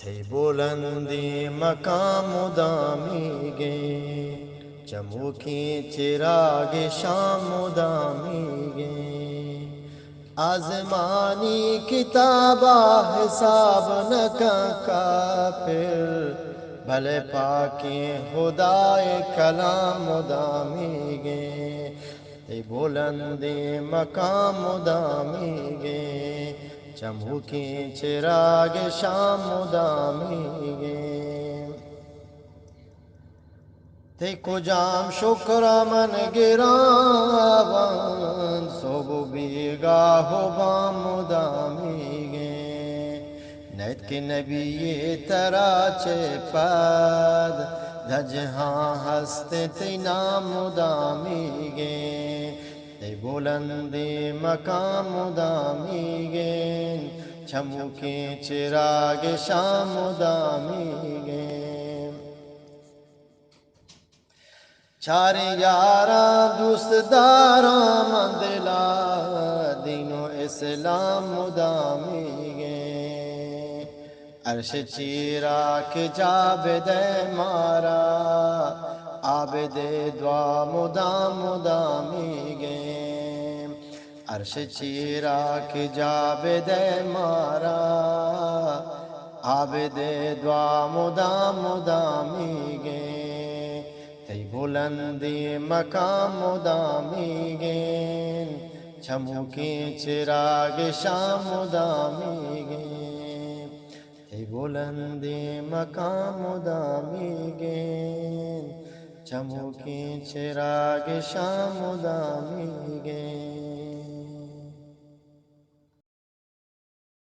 थे बुलंदी मकाम दामी गे चमूकी चिराग शाम दामी गे आजमानी किताबा हिसाब न काफिर भले पाके खुदाए कलाम दामी गे ते बुलंदी मकाम दामी गे चमूकी चिराग शाम दामी गे ते कुजाम शुक्र मन गिरावन सोब बीगा हो बाम दामी गे नैत के नबी ये तरा चे पद धजहाँ हस्ते ते नाम दामी गे ते बुलंदी मकाम दामी गे छमू के चिराग शाम दामी गे चार यारा दोस्तदारा मंदिला दीनो इस्लाम दामी गे अर्श चीरा के जाबद मारा आबद द्वा मुदाम दामी गे अर्श चीरा के जाबद मारा आबद द्वा मुदाम दामी गे ते बुलंदी मकाम दामी गे छमू के चिराग शाम दामी गे ते बुलंदी मकाम दामी गे छमू के चिराग शाम दामी गे